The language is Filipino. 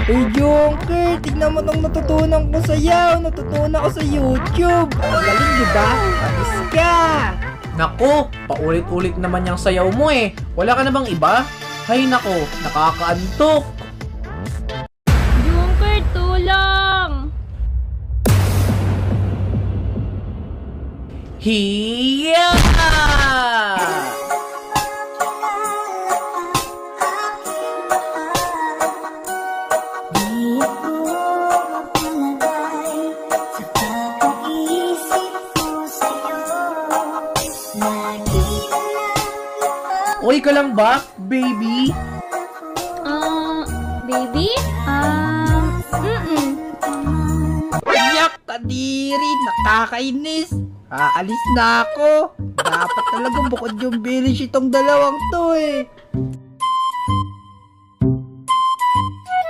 Uy, Junker, tignan mo tong natutunan ko sayaw. Natutunan ko sa YouTube. Ang galing, diba? Alis ka. Nako, paulit-ulit naman yung sayaw mo eh. Wala ka na bang iba? Hay nako, nakakaantok. Junker, tulong! Hiya! Okay ka lang ba, baby? Baby? Yak, kadiri, nakakainis. Aalis na ako. Dapat talagang bukod yung village itong dalawang to eh.